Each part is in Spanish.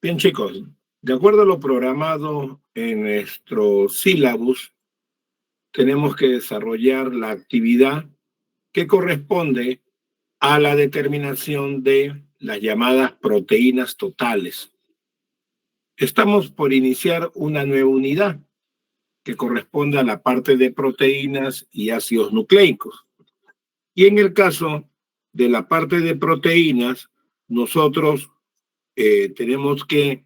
Bien, chicos, de acuerdo a lo programado en nuestro sílabus, tenemos que desarrollar la actividad que corresponde a la determinación de las llamadas proteínas totales. Estamos por iniciar una nueva unidad que corresponde a la parte de proteínas y ácidos nucleicos. Y en el caso de la parte de proteínas, nosotros tenemos que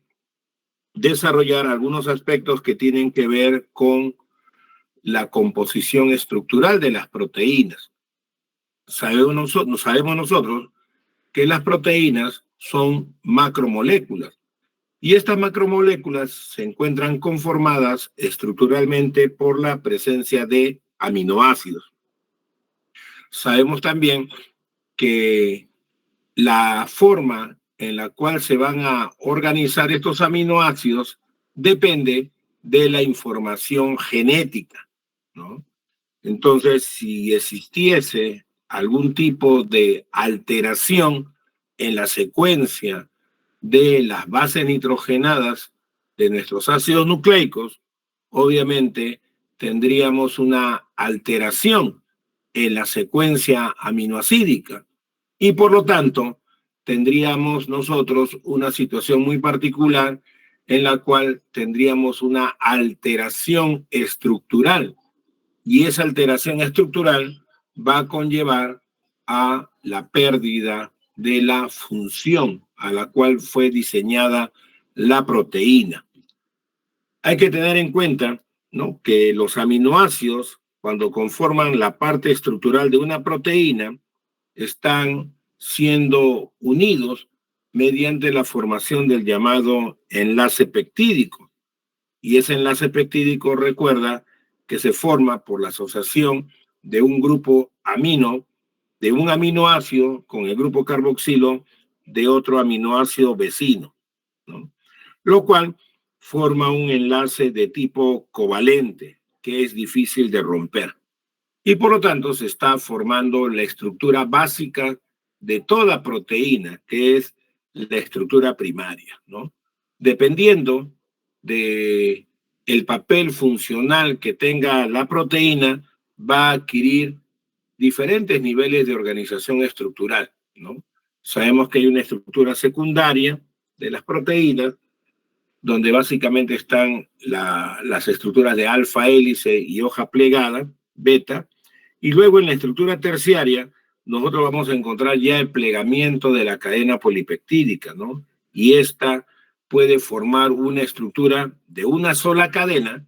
desarrollar algunos aspectos que tienen que ver con la composición estructural de las proteínas. Sabemos nosotros que las proteínas son macromoléculas y estas macromoléculas se encuentran conformadas estructuralmente por la presencia de aminoácidos. Sabemos también que la forma en la cual se van a organizar estos aminoácidos depende de la información genética, ¿no? Entonces, si existiese algún tipo de alteración en la secuencia de las bases nitrogenadas de nuestros ácidos nucleicos, obviamente tendríamos una alteración en la secuencia aminoacídica y por lo tanto tendríamos nosotros una situación muy particular en la cual tendríamos una alteración estructural y esa alteración estructural va a conllevar a la pérdida de la función a la cual fue diseñada la proteína. Hay que tener en cuenta, ¿no?, que los aminoácidos, cuando conforman la parte estructural de una proteína, están siendo unidos mediante la formación del llamado enlace peptídico. Y ese enlace peptídico, recuerda, que se forma por la asociación de un grupo amino, de un aminoácido con el grupo carboxilo de otro aminoácido vecino, ¿no? Lo cual forma un enlace de tipo covalente que es difícil de romper. Y por lo tanto se está formando la estructura básica de toda proteína, que es la estructura primaria, ¿no? Dependiendo de el papel funcional que tenga la proteína, va a adquirir diferentes niveles de organización estructural, ¿no? Sabemos que hay una estructura secundaria de las proteínas, donde básicamente están las estructuras de alfa hélice y hoja plegada, beta, y luego en la estructura terciaria nosotros vamos a encontrar ya el plegamiento de la cadena polipeptídica, ¿no? Y esta puede formar una estructura de una sola cadena.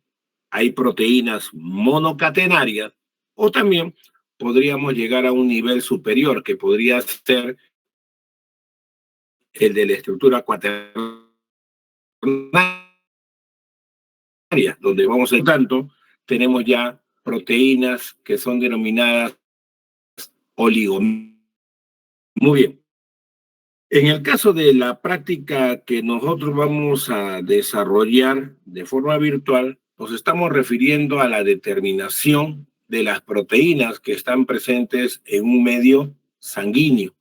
Hay proteínas monocatenarias o también podríamos llegar a un nivel superior que podría ser el de la estructura cuaternaria, donde vamos a tanto, tenemos ya proteínas que son denominadas oligomínicas. Muy bien. En el caso de la práctica que nosotros vamos a desarrollar de forma virtual, nos estamos refiriendo a la determinación de las proteínas que están presentes en un medio sanguíneo.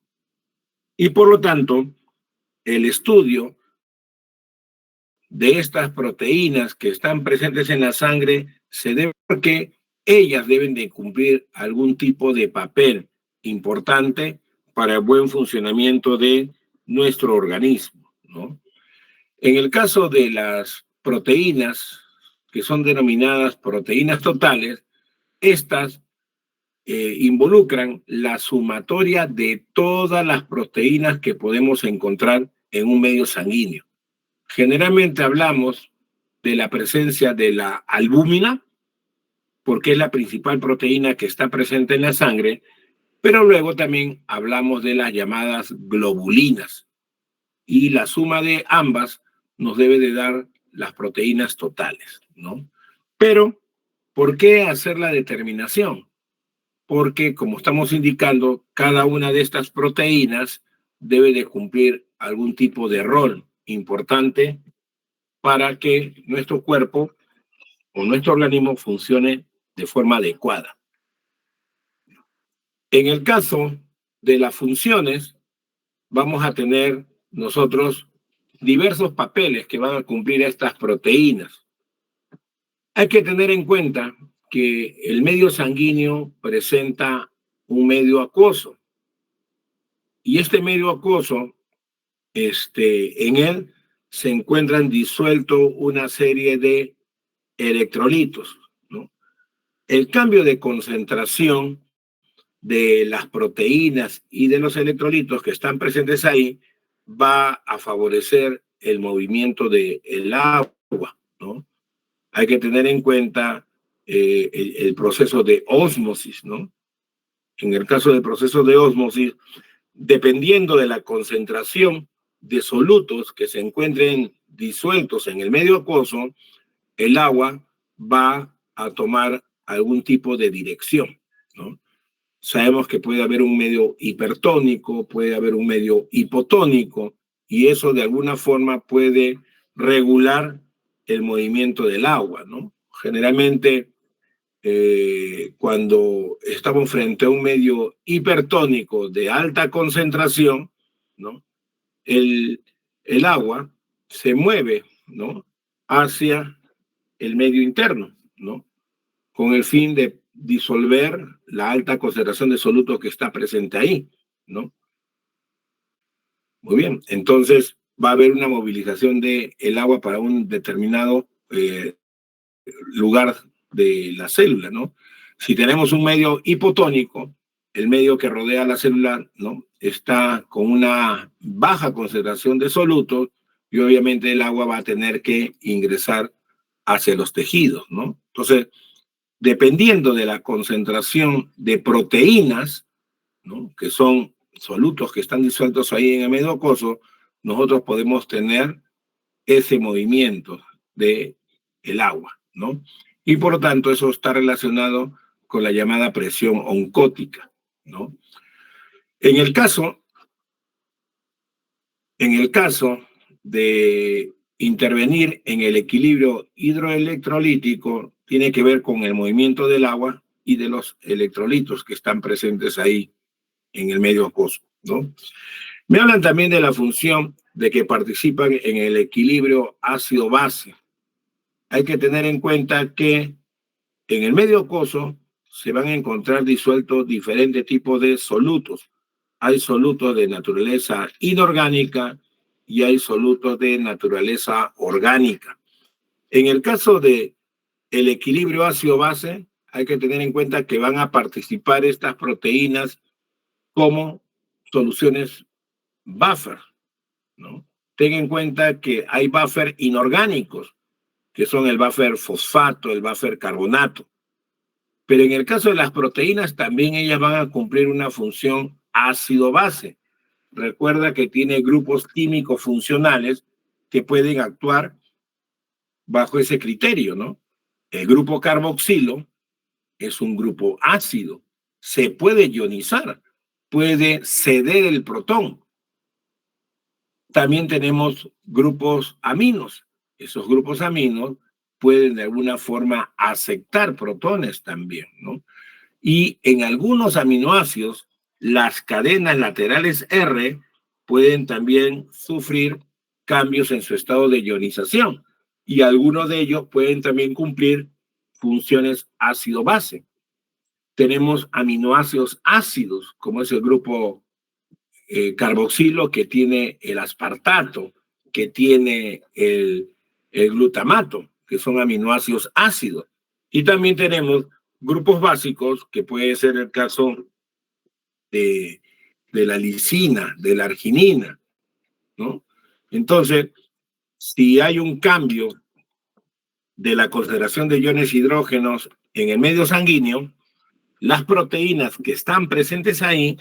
Y por lo tanto, el estudio de estas proteínas que están presentes en la sangre se debe porque ellas deben de cumplir algún tipo de papel importante para el buen funcionamiento de nuestro organismo, ¿no? En el caso de las proteínas, que son denominadas proteínas totales, estas involucran la sumatoria de todas las proteínas que podemos encontrar en un medio sanguíneo. Generalmente hablamos de la presencia de la albúmina, porque es la principal proteína que está presente en la sangre, pero luego también hablamos de las llamadas globulinas, y la suma de ambas nos debe de dar las proteínas totales, ¿no? Pero, ¿por qué hacer la determinación? Porque, como estamos indicando, cada una de estas proteínas debe de cumplir algún tipo de rol importante para que nuestro cuerpo o nuestro organismo funcione de forma adecuada. En el caso de las funciones, vamos a tener nosotros diversos papeles que van a cumplir estas proteínas. Hay que tener en cuenta que el medio sanguíneo presenta un medio acuoso y este medio acuoso, en él se encuentran disueltos una serie de electrolitos, ¿no? El cambio de concentración de las proteínas y de los electrolitos que están presentes ahí va a favorecer el movimiento del agua, ¿no? Hay que tener en cuenta el proceso de ósmosis, ¿no? En el caso del proceso de ósmosis, dependiendo de la concentración de solutos que se encuentren disueltos en el medio acuoso, el agua va a tomar algún tipo de dirección, ¿no? Sabemos que puede haber un medio hipertónico, puede haber un medio hipotónico, y eso de alguna forma puede regular el movimiento del agua, ¿no? Generalmente, cuando estamos frente a un medio hipertónico de alta concentración, ¿no? El, el agua se mueve, ¿no? Hacia el medio interno, ¿no? Con el fin de disolver la alta concentración de solutos que está presente ahí, ¿no? Muy bien, entonces va a haber una movilización del agua para un determinado lugar de la célula, ¿no? Si tenemos un medio hipotónico, el medio que rodea la célula, ¿no? Está con una baja concentración de solutos y obviamente el agua va a tener que ingresar hacia los tejidos, ¿no? Entonces, dependiendo de la concentración de proteínas, ¿no? Que son solutos que están disueltos ahí en el medio acuoso, nosotros podemos tener ese movimiento de el agua, ¿no? Y por lo tanto eso está relacionado con la llamada presión oncótica, ¿no? En el caso, en el caso de intervenir en el equilibrio hidroelectrolítico, tiene que ver con el movimiento del agua y de los electrolitos que están presentes ahí en el medio acuoso, ¿no? Me hablan también de la función de que participan en el equilibrio ácido-base. Hay que tener en cuenta que en el medio acuoso se van a encontrar disueltos diferentes tipos de solutos. Hay solutos de naturaleza inorgánica y hay solutos de naturaleza orgánica. En el caso de el equilibrio ácido-base, hay que tener en cuenta que van a participar estas proteínas como soluciones buffer, ¿no? Ten en cuenta que hay buffer inorgánicos, que son el buffer fosfato, el buffer carbonato. Pero en el caso de las proteínas, también ellas van a cumplir una función ácido-base. Recuerda que tiene grupos químicos funcionales que pueden actuar bajo ese criterio, ¿no? El grupo carboxilo es un grupo ácido, se puede ionizar, puede ceder el protón. También tenemos grupos aminos. Esos grupos aminos pueden de alguna forma aceptar protones también, ¿no? Y en algunos aminoácidos, las cadenas laterales R pueden también sufrir cambios en su estado de ionización y algunos de ellos pueden también cumplir funciones ácido-base. Tenemos aminoácidos ácidos, como es el grupo carboxilo, que tiene el aspartato, que tiene el glutamato, que son aminoácidos ácidos. Y también tenemos grupos básicos, que puede ser el caso de la lisina, de la arginina, ¿no? Entonces, si hay un cambio de la concentración de iones hidrógenos en el medio sanguíneo, las proteínas que están presentes ahí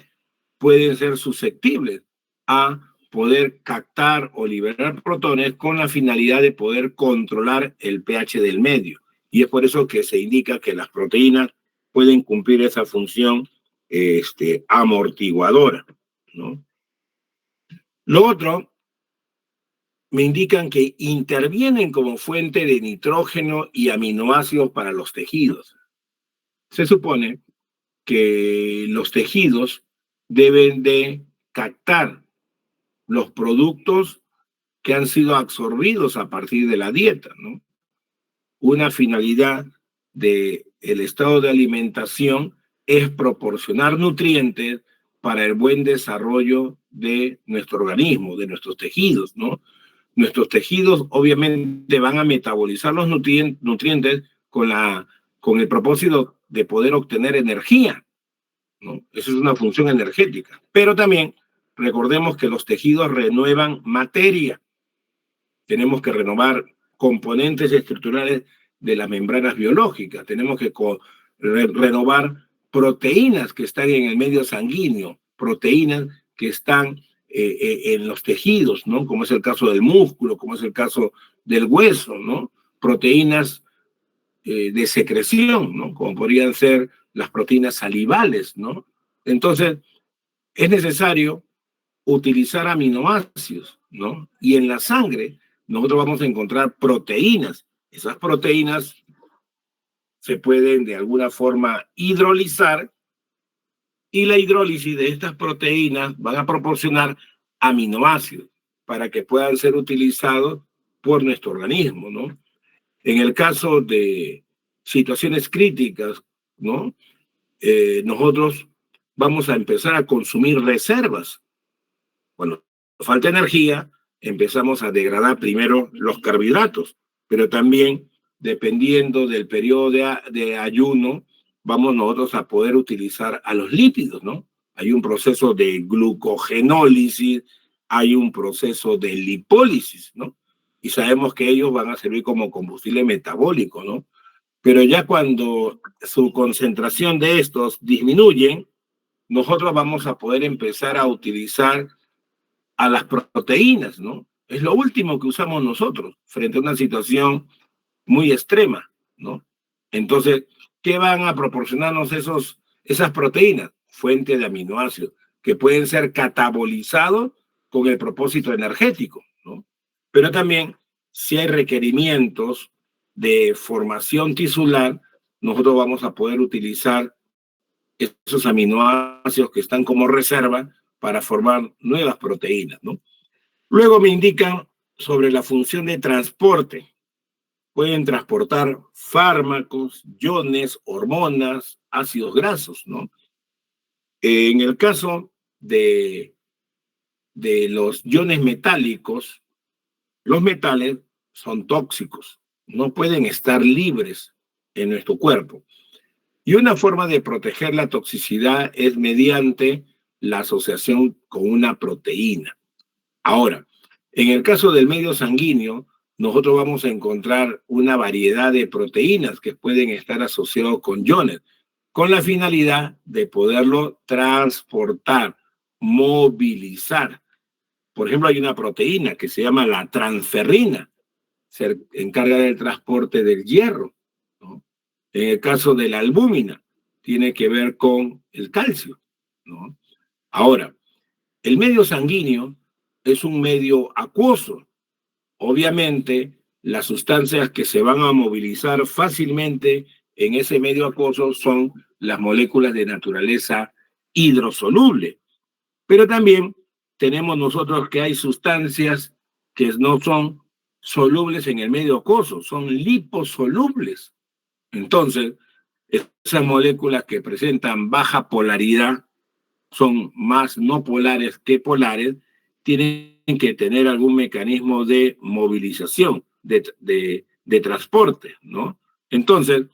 pueden ser susceptibles a poder captar o liberar protones con la finalidad de poder controlar el pH del medio. Y es por eso que se indica que las proteínas pueden cumplir esa función amortiguadora, ¿no? Lo otro, me indican que intervienen como fuente de nitrógeno y aminoácidos para los tejidos. Se supone que los tejidos deben de captar los productos que han sido absorbidos a partir de la dieta, ¿no? Una finalidad del estado de alimentación es proporcionar nutrientes para el buen desarrollo de nuestro organismo, de nuestros tejidos, ¿no? Nuestros tejidos obviamente van a metabolizar los nutrientes con el propósito de poder obtener energía, ¿no? Esa es una función energética. Pero también recordemos que los tejidos renuevan materia. Tenemos que renovar componentes estructurales de las membranas biológicas. Tenemos que renovar proteínas que están en el medio sanguíneo, proteínas que están en los tejidos, ¿no? Como es el caso del músculo, como es el caso del hueso, ¿no? Proteínas de secreción, ¿no? Como podrían ser las proteínas salivales, ¿no? Entonces, es necesario utilizar aminoácidos, ¿no? Y en la sangre nosotros vamos a encontrar proteínas. Esas proteínas se pueden de alguna forma hidrolizar y la hidrólisis de estas proteínas van a proporcionar aminoácidos para que puedan ser utilizados por nuestro organismo, ¿no? En el caso de situaciones críticas, ¿no? Nosotros vamos a empezar a consumir reservas. Cuando falta energía, empezamos a degradar primero los carbohidratos, pero también, dependiendo del periodo de ayuno, vamos nosotros a poder utilizar a los lípidos, ¿no? Hay un proceso de glucogenólisis, hay un proceso de lipólisis, ¿no? Y sabemos que ellos van a servir como combustible metabólico, ¿no? Pero ya cuando su concentración de estos disminuyen, nosotros vamos a poder empezar a utilizar a las proteínas, ¿no? Es lo último que usamos nosotros frente a una situación muy extrema, ¿no? Entonces, ¿qué van a proporcionarnos esas proteínas? Fuente de aminoácidos que pueden ser catabolizados con el propósito energético, ¿no? Pero también, si hay requerimientos de formación tisular, nosotros vamos a poder utilizar esos aminoácidos que están como reserva para formar nuevas proteínas, ¿no? Luego me indican sobre la función de transporte. Pueden transportar fármacos, iones, hormonas, ácidos grasos, ¿no? En el caso de los iones metálicos, los metales son tóxicos, no pueden estar libres en nuestro cuerpo. Y una forma de proteger la toxicidad es mediante la asociación con una proteína. Ahora, en el caso del medio sanguíneo, nosotros vamos a encontrar una variedad de proteínas que pueden estar asociados con iones, con la finalidad de poderlo transportar, movilizar. Por ejemplo, hay una proteína que se llama la transferrina, se encarga del transporte del hierro, ¿no? En el caso de la albúmina, tiene que ver con el calcio, ¿no? Ahora, el medio sanguíneo es un medio acuoso. Obviamente, las sustancias que se van a movilizar fácilmente en ese medio acuoso son las moléculas de naturaleza hidrosoluble. Pero también tenemos nosotros que hay sustancias que no son solubles en el medio acuoso, son liposolubles. Entonces, esas moléculas que presentan baja polaridad son más no polares que polares, tienen que tener algún mecanismo de movilización, de transporte, ¿no? Entonces,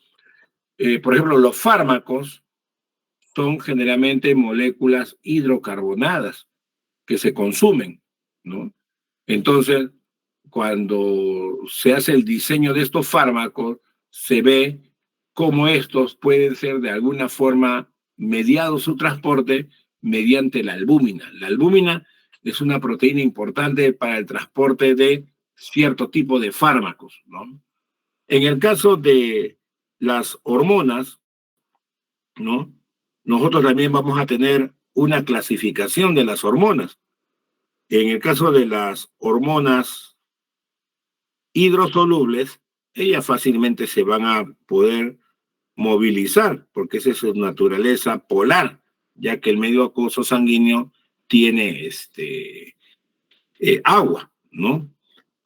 por ejemplo, los fármacos son generalmente moléculas hidrocarbonadas que se consumen, ¿no? Entonces, cuando se hace el diseño de estos fármacos, se ve cómo estos pueden ser de alguna forma mediado su transporte mediante la albúmina. La albúmina es una proteína importante para el transporte de cierto tipo de fármacos, ¿no? En el caso de las hormonas, ¿no? Nosotros también vamos a tener una clasificación de las hormonas. En el caso de las hormonas hidrosolubles, ellas fácilmente se van a poder movilizar, porque esa es su naturaleza polar, ya que el medio acuoso sanguíneo tiene agua, ¿no?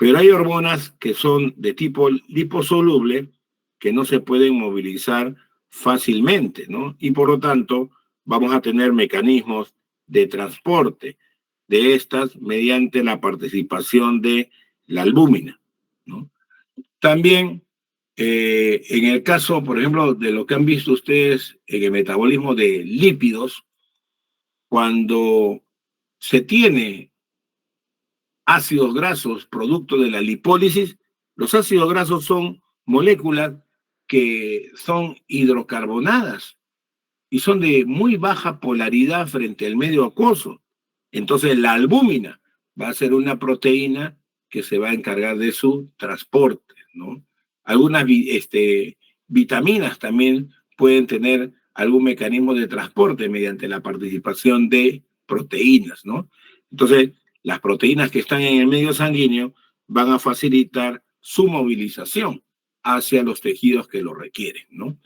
Pero hay hormonas que son de tipo liposoluble que no se pueden movilizar fácilmente, ¿no? Y por lo tanto, vamos a tener mecanismos de transporte de estas mediante la participación de la albúmina, ¿no? También, en el caso, por ejemplo, de lo que han visto ustedes en el metabolismo de lípidos, cuando se tiene ácidos grasos producto de la lipólisis, los ácidos grasos son moléculas que son hidrocarbonadas y son de muy baja polaridad frente al medio acuoso. Entonces la albúmina va a ser una proteína que se va a encargar de su transporte, ¿no? Algunas vitaminas también pueden tener algún mecanismo de transporte mediante la participación de proteínas, ¿no? Entonces, las proteínas que están en el medio sanguíneo van a facilitar su movilización hacia los tejidos que lo requieren, ¿no?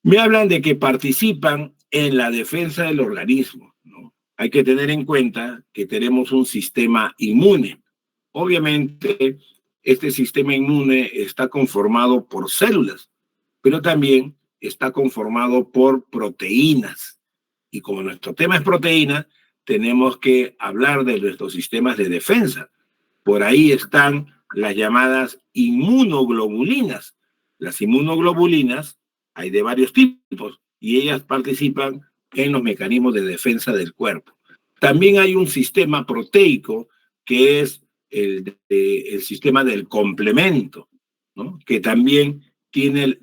Me hablan de que participan en la defensa del organismo, ¿no? Hay que tener en cuenta que tenemos un sistema inmune. Obviamente, este sistema inmune está conformado por células, pero también está conformado por proteínas. Y como nuestro tema es proteína, tenemos que hablar de nuestros sistemas de defensa. Por ahí están las llamadas inmunoglobulinas. Las inmunoglobulinas hay de varios tipos y ellas participan en los mecanismos de defensa del cuerpo. También hay un sistema proteico que es el sistema del complemento, ¿no? Que también tiene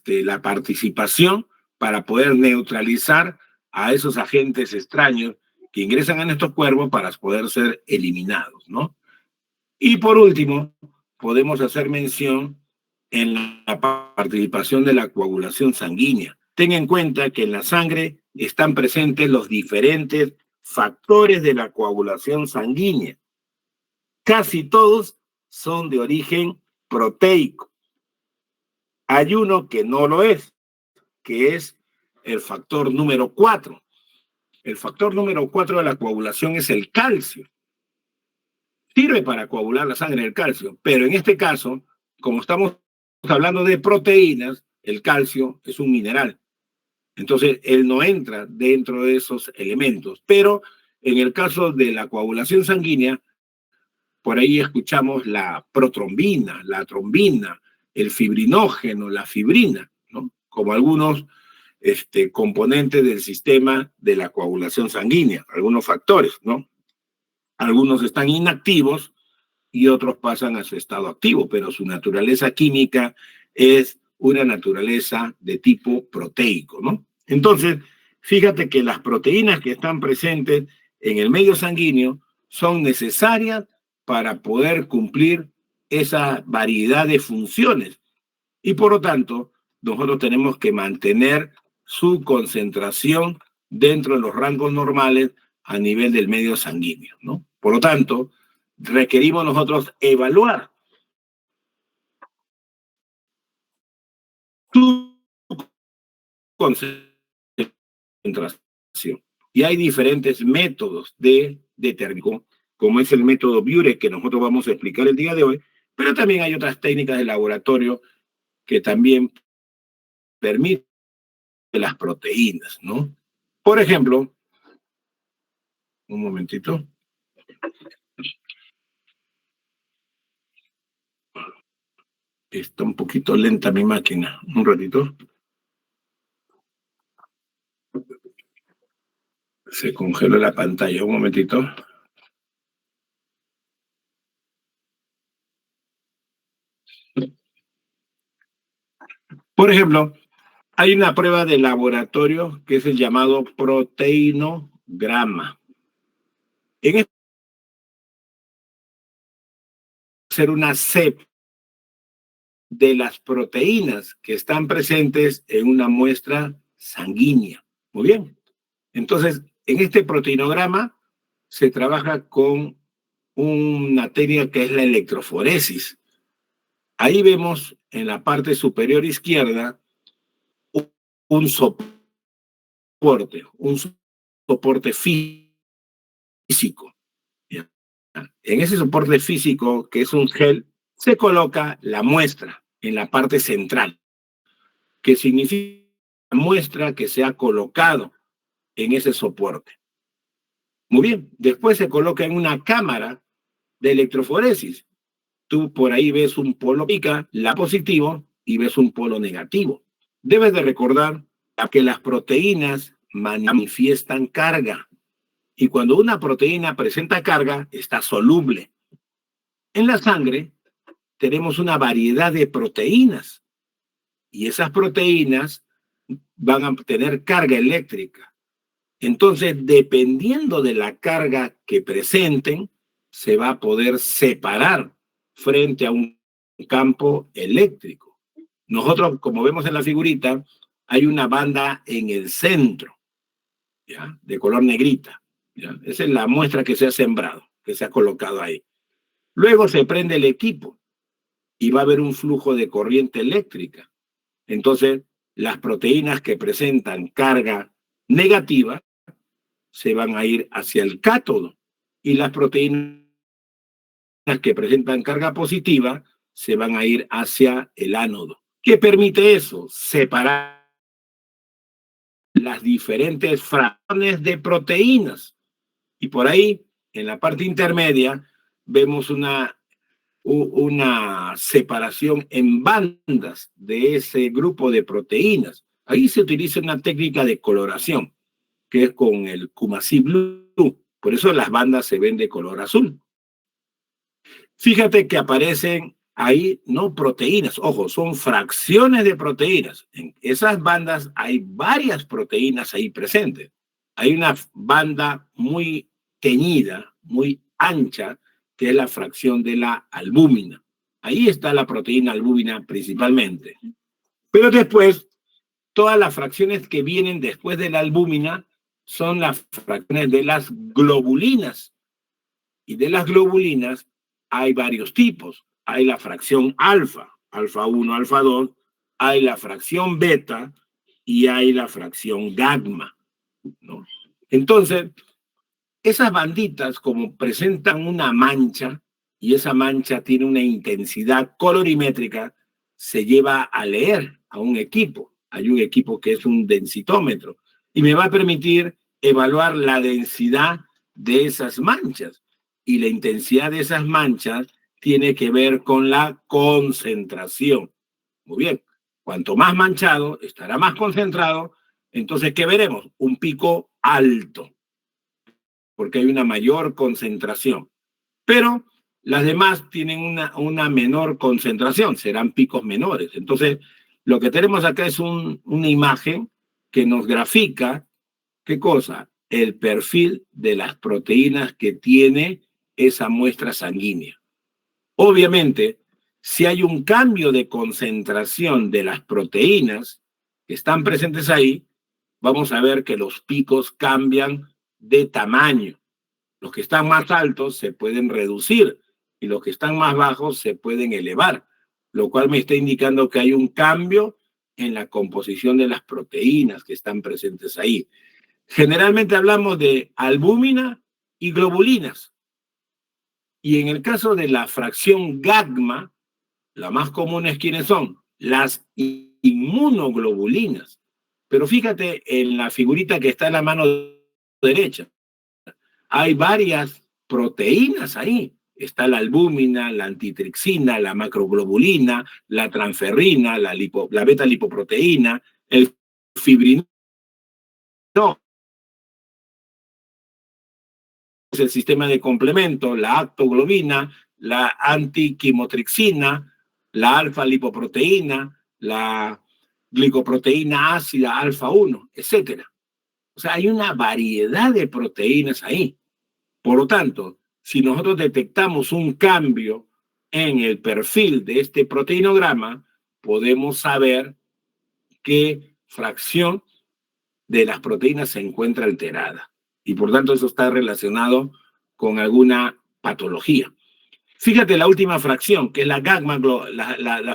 la participación para poder neutralizar a esos agentes extraños que ingresan a nuestro cuerpo para poder ser eliminados, ¿no? Y por último, podemos hacer mención en la participación de la coagulación sanguínea. Ten en cuenta que en la sangre están presentes los diferentes factores de la coagulación sanguínea. Casi todos son de origen proteico. Hay uno que no lo es, que es el factor número 4. El factor número 4 de la coagulación es el calcio. Sirve para coagular la sangre el calcio, pero en este caso, como estamos hablando de proteínas, el calcio es un mineral. Entonces, él no entra dentro de esos elementos. Pero en el caso de la coagulación sanguínea, por ahí escuchamos la protrombina, la trombina, el fibrinógeno, la fibrina, ¿no? Como algunos componentes del sistema de la coagulación sanguínea, algunos factores, ¿no? Algunos están inactivos y otros pasan a su estado activo, pero su naturaleza química es una naturaleza de tipo proteico, ¿no? Entonces, fíjate que las proteínas que están presentes en el medio sanguíneo son necesarias para poder cumplir esa variedad de funciones y por lo tanto, nosotros tenemos que mantener su concentración dentro de los rangos normales a nivel del medio sanguíneo, ¿no? Por lo tanto, requerimos nosotros evaluar su concentración. Y hay diferentes métodos de determinar, como es el método Burek, que nosotros vamos a explicar el día de hoy, pero también hay otras técnicas de laboratorio que también permiten las proteínas, ¿no? Por ejemplo, un momentito, está un poquito lenta mi máquina, un ratito, se congeló la pantalla, un momentito. Por ejemplo, hay una prueba de laboratorio que es el llamado proteinograma. En este ser una CEP de las proteínas que están presentes en una muestra sanguínea. Muy bien. Entonces, en este proteinograma se trabaja con una técnica que es la electroforesis. Ahí vemos en la parte superior izquierda un soporte físico. En ese soporte físico, que es un gel, se coloca la muestra en la parte central, que significa la muestra que se ha colocado en ese soporte. Muy bien, después se coloca en una cámara de electroforesis. Tú por ahí ves un polo pica, la positivo, y ves un polo negativo. Debes de recordar que las proteínas manifiestan carga. Y cuando una proteína presenta carga, está soluble. En la sangre tenemos una variedad de proteínas y esas proteínas van a tener carga eléctrica. Entonces, dependiendo de la carga que presenten, se va a poder separar frente a un campo eléctrico. Nosotros, como vemos en la figurita, hay una banda en el centro, ¿ya? De color negrita, ¿ya? Esa es la muestra que se ha sembrado, que se ha colocado ahí. Luego se prende el equipo y va a haber un flujo de corriente eléctrica. Entonces, las proteínas que presentan carga negativa se van a ir hacia el cátodo y las proteínas que presentan carga positiva se van a ir hacia el ánodo. ¿Qué permite eso? Separar las diferentes fracciones de proteínas. Y por ahí, en la parte intermedia, vemos una separación en bandas de ese grupo de proteínas. Ahí se utiliza una técnica de coloración, que es con el Coomassie Blue. Por eso las bandas se ven de color azul. Fíjate que aparecen ahí no proteínas, ojo, son fracciones de proteínas. En esas bandas hay varias proteínas ahí presentes. Hay una banda muy teñida, muy ancha, que es la fracción de la albúmina. Ahí está la proteína albúmina principalmente. Pero después, todas las fracciones que vienen después de la albúmina son las fracciones de las globulinas. Y de las globulinas hay varios tipos. Hay la fracción alfa, alfa 1, alfa 2, hay la fracción beta y hay la fracción gamma, ¿no? Entonces, esas banditas, como presentan una mancha, y esa mancha tiene una intensidad colorimétrica, se lleva a leer a un equipo. Hay un equipo que es un densitómetro, y me va a permitir evaluar la densidad de esas manchas. Y la intensidad de esas manchas tiene que ver con la concentración. Muy bien, cuanto más manchado, estará más concentrado. Entonces, ¿qué veremos? Un pico alto, porque hay una mayor concentración. Pero las demás tienen una menor concentración, serán picos menores. Entonces, lo que tenemos acá es una imagen que nos grafica, ¿qué cosa? El perfil de las proteínas que tiene esa muestra sanguínea. Obviamente, si hay un cambio de concentración de las proteínas que están presentes ahí, vamos a ver que los picos cambian de tamaño. Los que están más altos se pueden reducir y los que están más bajos se pueden elevar, lo cual me está indicando que hay un cambio en la composición de las proteínas que están presentes ahí. Generalmente hablamos de albúmina y globulinas. Y en el caso de la fracción gamma, la más común es quiénes son, las inmunoglobulinas. Pero fíjate en la figurita que está en la mano derecha. Hay varias proteínas ahí. Está la albúmina, la antitrixina, la macroglobulina, la transferrina, la beta-lipoproteína, el fibrinol, el sistema de complemento, la actoglobina, la antiquimotrixina, la alfa-lipoproteína, la glicoproteína ácida alfa 1, etcétera. O sea, hay una variedad de proteínas ahí. Por lo tanto, si nosotros detectamos un cambio en el perfil de este proteinograma, podemos saber qué fracción de las proteínas se encuentra alterada. Y por tanto, eso está relacionado con alguna patología. Fíjate la última fracción, que es la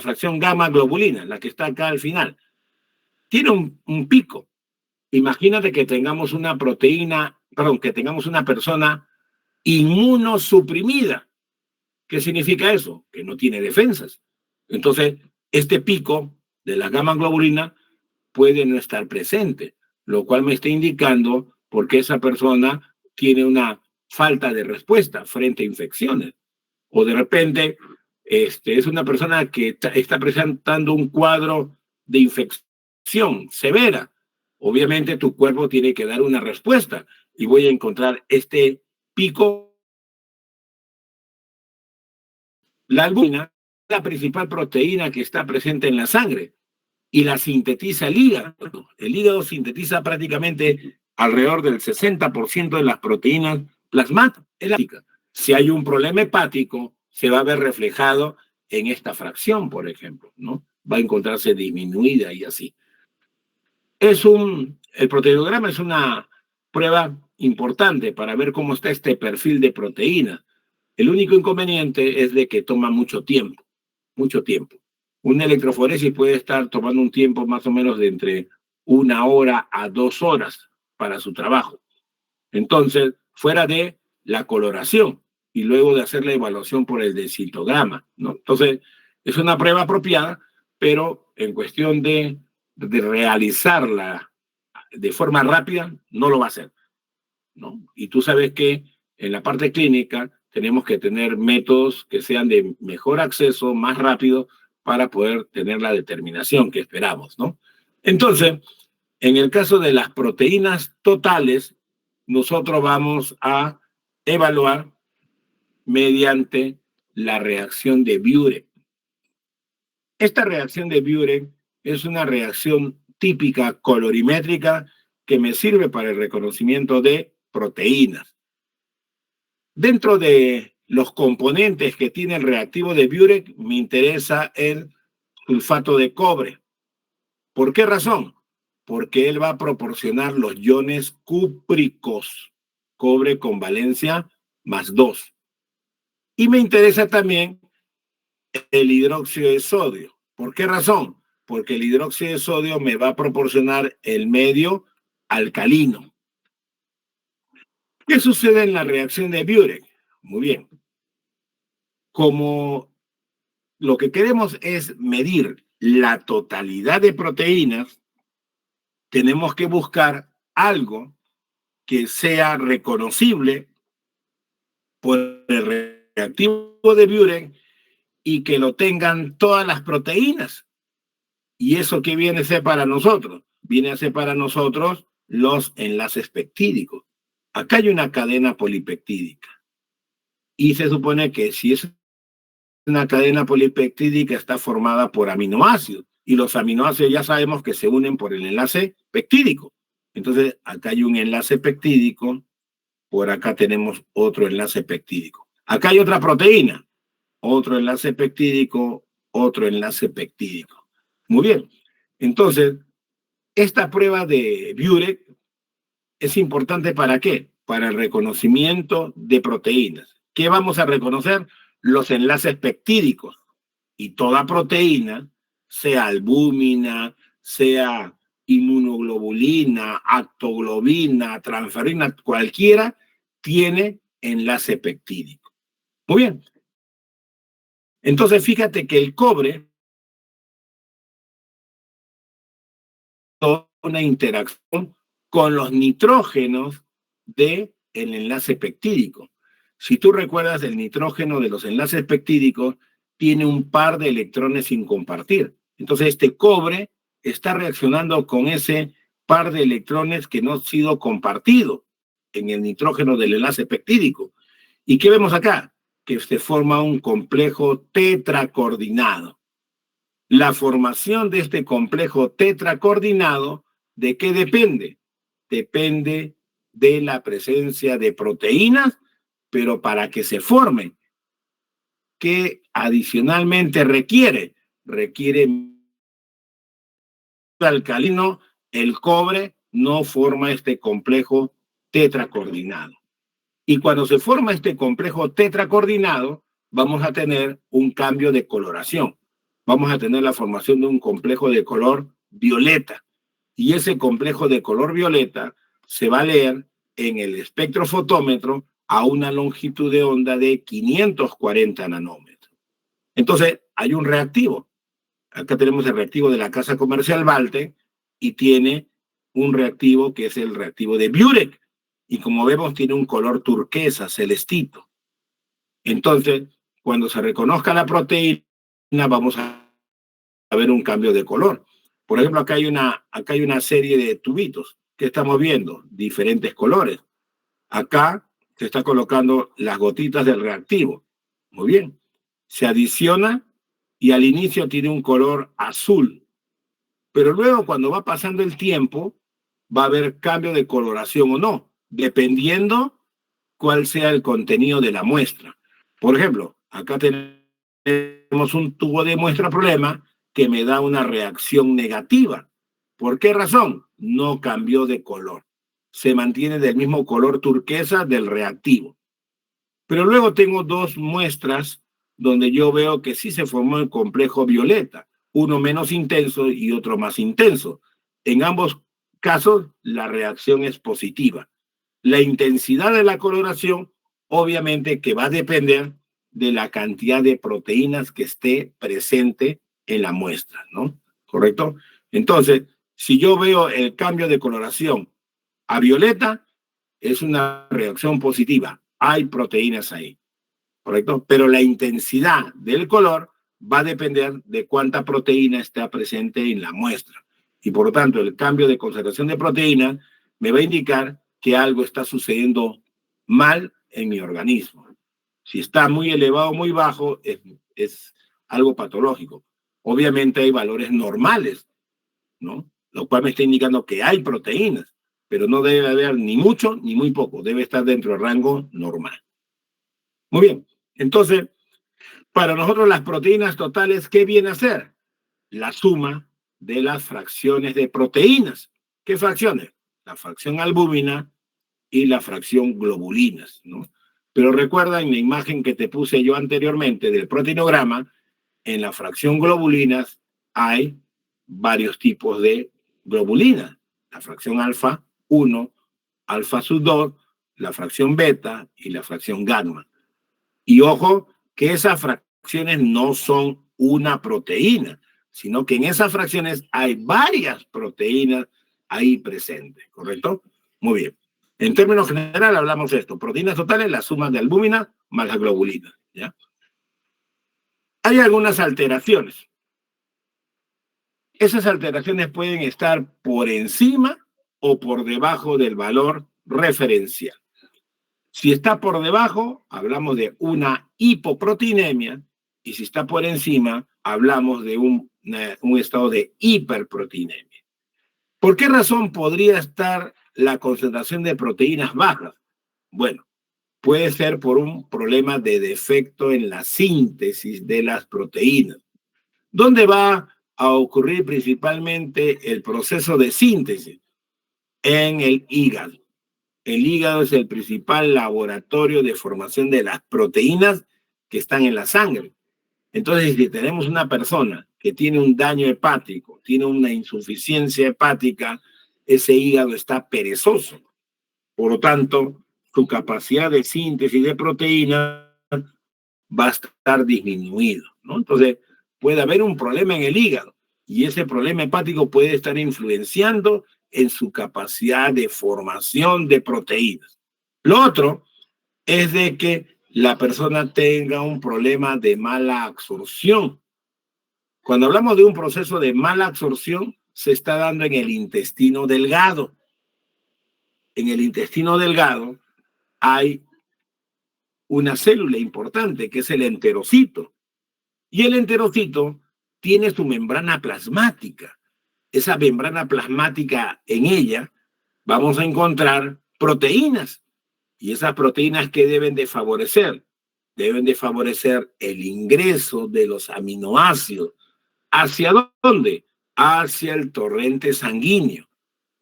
fracción gamma globulina, la que está acá al final. Tiene un pico. Imagínate que tengamos una proteína, perdón, que tengamos una persona inmunosuprimida. ¿Qué significa eso? Que no tiene defensas. Entonces, este pico de la gamma globulina puede no estar presente, lo cual me está indicando por qué esa persona tiene una falta de respuesta frente a infecciones. O de repente es una persona que está presentando un cuadro de infección severa. Obviamente tu cuerpo tiene que dar una respuesta y voy a encontrar este pico. La albúmina es la principal proteína que está presente en la sangre y la sintetiza el hígado. El hígado sintetiza prácticamente alrededor del 60% de las proteínas plasmáticas. Si hay un problema hepático, se va a ver reflejado en esta fracción, por ejemplo, ¿no? Va a encontrarse disminuida y así. El proteograma es una prueba importante para ver cómo está este perfil de proteína. El único inconveniente es de que toma mucho tiempo, mucho tiempo. Una electroforesis puede estar tomando un tiempo más o menos de entre 1 hora a 2 horas para su trabajo. Entonces, fuera de la coloración y luego de hacer la evaluación por el densitograma, ¿no? Entonces, es una prueba apropiada, pero en cuestión de realizarla de forma rápida, no lo va a hacer, ¿no? Y tú sabes que en la parte clínica tenemos que tener métodos que sean de mejor acceso, más rápido, para poder tener la determinación que esperamos, ¿no? Entonces, en el caso de las proteínas totales, nosotros vamos a evaluar mediante la reacción de Buren. Esta reacción de Buren es una reacción típica colorimétrica que me sirve para el reconocimiento de proteínas. Dentro de los componentes que tiene el reactivo de Buren, me interesa el sulfato de cobre. ¿Por qué razón? Porque él va a proporcionar los iones cúpricos, cobre con valencia +2. Y me interesa también el hidróxido de sodio. ¿Por qué razón? Porque el hidróxido de sodio me va a proporcionar el medio alcalino. ¿Qué sucede en la reacción de Buren? Muy bien. Como lo que queremos es medir la totalidad de proteínas, tenemos que buscar algo que sea reconocible por el reactivo de Buren y que lo tengan todas las proteínas. ¿Y eso qué viene a ser para nosotros? Viene a ser para nosotros los enlaces peptídicos. Acá hay una cadena polipeptídica. Y se supone que si es una cadena polipeptídica está formada por aminoácidos. Y los aminoácidos ya sabemos que se unen por el enlace peptídico. Entonces, acá hay un enlace peptídico, por acá tenemos otro enlace peptídico. Acá hay otra proteína, otro enlace peptídico, otro enlace peptídico. Muy bien. Entonces, esta prueba de Buren es importante ¿para qué? Para el reconocimiento de proteínas. ¿Qué vamos a reconocer? Los enlaces peptídicos. Y toda proteína, sea albúmina, sea inmunoglobulina, actoglobina, transferrina, cualquiera, tiene enlace peptídico. Muy bien. Entonces, fíjate que el cobre una interacción con los nitrógenos del enlace peptídico. Si tú recuerdas, el nitrógeno de los enlaces peptídicos tiene un par de electrones sin compartir. Entonces, este cobre está reaccionando con ese par de electrones que no ha sido compartido en el nitrógeno del enlace peptídico. ¿Y qué vemos acá? Que se forma un complejo tetracoordinado. La formación de este complejo tetracoordinado, ¿de qué depende? Depende de la presencia de proteínas, pero para que se formen, ¿qué adicionalmente requiere? Requiere alcalino, el cobre no forma este complejo tetracoordinado. Y cuando se forma este complejo tetracoordinado, vamos a tener un cambio de coloración. Vamos a tener la formación de un complejo de color violeta. Y ese complejo de color violeta se va a leer en el espectrofotómetro a una longitud de onda de 540 nanómetros. Entonces, hay un reactivo. Acá tenemos el reactivo de la casa comercial Balte y tiene un reactivo que es el reactivo de Burek. Y como vemos, tiene un color turquesa, celestito. Entonces, cuando se reconozca la proteína, vamos a ver un cambio de color. Por ejemplo, acá hay una serie de tubitos que estamos viendo, diferentes colores. Acá se está colocando las gotitas del reactivo. Muy bien. Se adiciona y al inicio tiene un color azul. Pero luego, cuando va pasando el tiempo, va a haber cambio de coloración o no, dependiendo cuál sea el contenido de la muestra. Por ejemplo, acá tenemos un tubo de muestra problema que me da una reacción negativa. ¿Por qué razón? No cambió de color. Se mantiene del mismo color turquesa del reactivo. Pero luego tengo dos muestras donde yo veo que sí se formó el complejo violeta, uno menos intenso y otro más intenso. En ambos casos, la reacción es positiva. La intensidad de la coloración, obviamente que va a depender de la cantidad de proteínas que esté presente en la muestra, ¿no? ¿Correcto? Entonces, si yo veo el cambio de coloración a violeta, es una reacción positiva. Hay proteínas ahí, ¿correcto? Pero la intensidad del color va a depender de cuánta proteína está presente en la muestra. Y por lo tanto, el cambio de concentración de proteína me va a indicar que algo está sucediendo mal en mi organismo. Si está muy elevado o muy bajo, es algo patológico. Obviamente hay valores normales, ¿no? Lo cual me está indicando que hay proteínas, pero no debe haber ni mucho ni muy poco. Debe estar dentro del rango normal. Muy bien. Entonces, para nosotros las proteínas totales, ¿qué viene a ser? La suma de las fracciones de proteínas. ¿Qué fracciones? La fracción albúmina y la fracción globulinas, ¿no? Pero recuerda en la imagen que te puse yo anteriormente del proteinograma, en la fracción globulinas hay varios tipos de globulinas. La fracción alfa 1, alfa sub 2, la fracción beta y la fracción gamma. Y ojo, que esas fracciones no son una proteína, sino que en esas fracciones hay varias proteínas ahí presentes, ¿correcto? Muy bien. En términos generales hablamos de esto. Proteínas totales, la suma de albúmina más la globulina, ¿ya? Hay algunas alteraciones. Esas alteraciones pueden estar por encima o por debajo del valor referencial. Si está por debajo, hablamos de una hipoproteinemia, y si está por encima, hablamos de un estado de hiperproteinemia. ¿Por qué razón podría estar la concentración de proteínas bajas? Bueno, puede ser por un problema de defecto en la síntesis de las proteínas. ¿Dónde va a ocurrir principalmente el proceso de síntesis? En el hígado. El hígado es el principal laboratorio de formación de las proteínas que están en la sangre. Entonces, si tenemos una persona que tiene un daño hepático, tiene una insuficiencia hepática, ese hígado está perezoso. Por lo tanto, su capacidad de síntesis de proteínas va a estar disminuido, ¿no? Entonces, puede haber un problema en el hígado y ese problema hepático puede estar influenciando en su capacidad de formación de proteínas. Lo otro es de que la persona tenga un problema de mala absorción. Cuando hablamos de un proceso de mala absorción, se está dando en el intestino delgado. En el intestino delgado hay una célula importante que es el enterocito. Y el enterocito tiene su membrana plasmática. Esa membrana plasmática, en ella vamos a encontrar proteínas. Y esas proteínas, ¿qué deben de favorecer? Deben de favorecer el ingreso de los aminoácidos. ¿Hacia dónde? Hacia el torrente sanguíneo.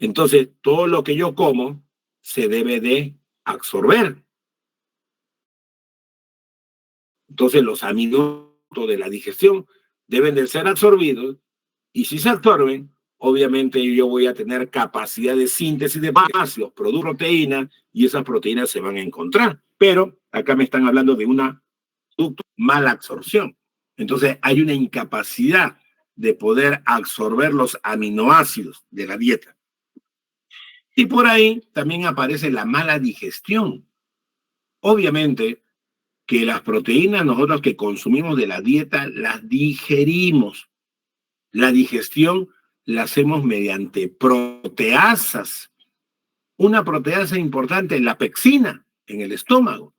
Entonces, todo lo que yo como se debe de absorber. Entonces, los aminoácidos de la digestión deben de ser absorbidos y si se absorben, obviamente yo voy a tener capacidad de síntesis de aminoácidos, producir proteínas y esas proteínas se van a encontrar. Pero acá me están hablando de una mala absorción. Entonces hay una incapacidad de poder absorber los aminoácidos de la dieta. Y por ahí también aparece la mala digestión. Obviamente que las proteínas nosotros que consumimos de la dieta las digerimos. La digestión la hacemos mediante proteasas. Una proteasa importante es la pexina en el estómago.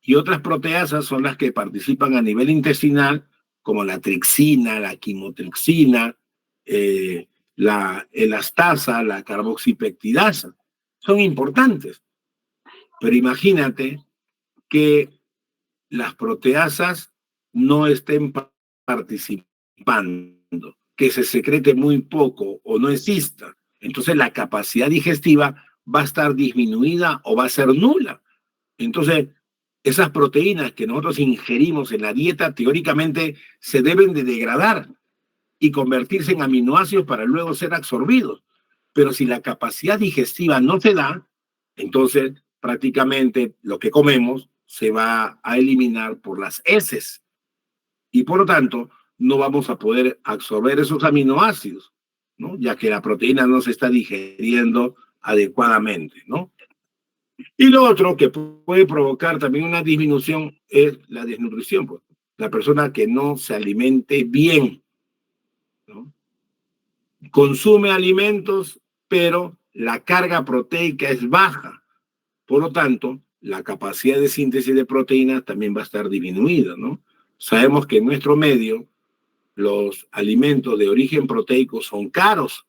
Y otras proteasas son las que participan a nivel intestinal, como la trixina, la quimotrixina, la elastasa, la carboxipeptidasa. Son importantes. Pero imagínate que las proteasas no estén participando, que se secrete muy poco o no exista. Entonces la capacidad digestiva va a estar disminuida o va a ser nula. Entonces, esas proteínas que nosotros ingerimos en la dieta teóricamente se deben de degradar y convertirse en aminoácidos para luego ser absorbidos. Pero si la capacidad digestiva no se da, entonces prácticamente lo que comemos se va a eliminar por las heces y por lo tanto no vamos a poder absorber esos aminoácidos, ¿no? Ya que la proteína no se está digiriendo adecuadamente, ¿no? Y lo otro que puede provocar también una disminución es la desnutrición, pues. La persona que no se alimente bien, ¿no? Consume alimentos, pero la carga proteica es baja. Por lo tanto, la capacidad de síntesis de proteínas también va a estar disminuida, ¿no? Sabemos que en nuestro medio los alimentos de origen proteico son caros.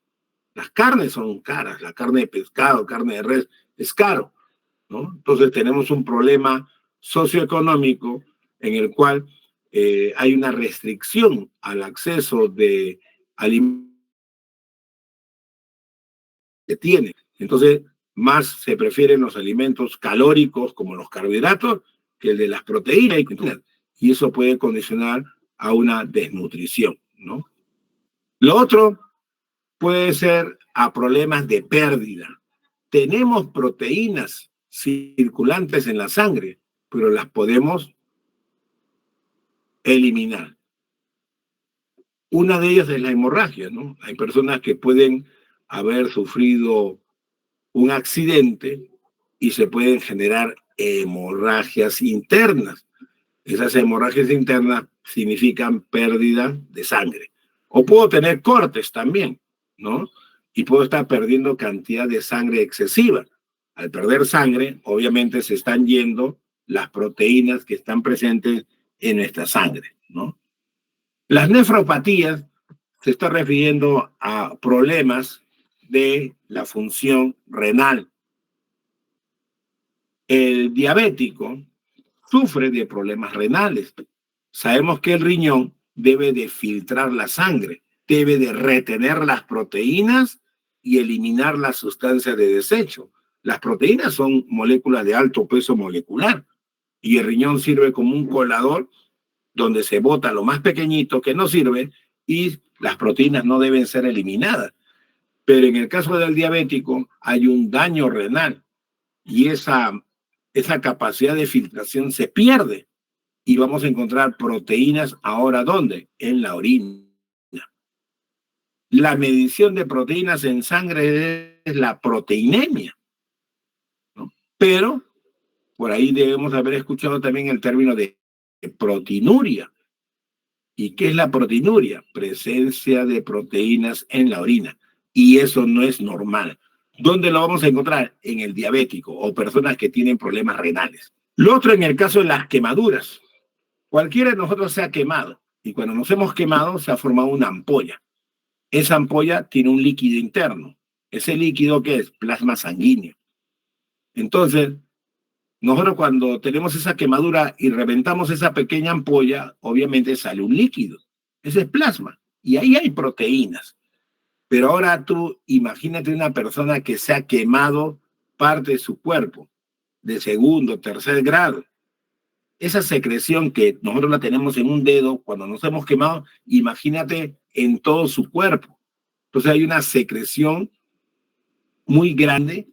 Las carnes son caras. La carne de pescado, carne de res es caro, ¿no? Entonces tenemos un problema socioeconómico en el cual hay una restricción al acceso de alimentos que tiene. Entonces, más se prefieren los alimentos calóricos como los carbohidratos que el de las proteínas y eso puede condicionar a una desnutrición, ¿no? Lo otro puede ser a problemas de pérdida. Tenemos proteínas circulantes en la sangre, pero las podemos eliminar. Una de ellas es la hemorragia, ¿no? Hay personas que pueden haber sufrido un accidente y se pueden generar hemorragias internas. Esas hemorragias internas significan pérdida de sangre. O puedo tener cortes también, ¿no? Y puedo estar perdiendo cantidad de sangre excesiva. Al perder sangre, obviamente se están yendo las proteínas que están presentes en nuestra sangre, ¿no? Las nefropatías se está refiriendo a problemas de la función renal. El diabético sufre de problemas renales. Sabemos que el riñón debe de filtrar la sangre, debe de retener las proteínas y eliminar las sustancias de desecho. Las proteínas son moléculas de alto peso molecular y el riñón sirve como un colador donde se bota lo más pequeñito que no sirve y las proteínas no deben ser eliminadas. Pero en el caso del diabético hay un daño renal y esa capacidad de filtración se pierde y vamos a encontrar proteínas ahora ¿dónde? En la orina. La medición de proteínas en sangre es la proteinemia, ¿no? Pero por ahí debemos haber escuchado también el término de proteinuria. ¿Y qué es la proteinuria? Presencia de proteínas en la orina. Y eso no es normal. ¿Dónde lo vamos a encontrar? En el diabético o personas que tienen problemas renales. Lo otro en el caso de las quemaduras. Cualquiera de nosotros se ha quemado y cuando nos hemos quemado se ha formado una ampolla. Esa ampolla tiene un líquido interno. Ese líquido, ¿qué es? Plasma sanguíneo. Entonces, nosotros cuando tenemos esa quemadura y reventamos esa pequeña ampolla, obviamente sale un líquido. Ese es plasma. Y ahí hay proteínas. Pero ahora tú imagínate una persona que se ha quemado parte de su cuerpo, de segundo, tercer grado. Esa secreción que nosotros la tenemos en un dedo cuando nos hemos quemado, imagínate en todo su cuerpo. Entonces hay una secreción muy grande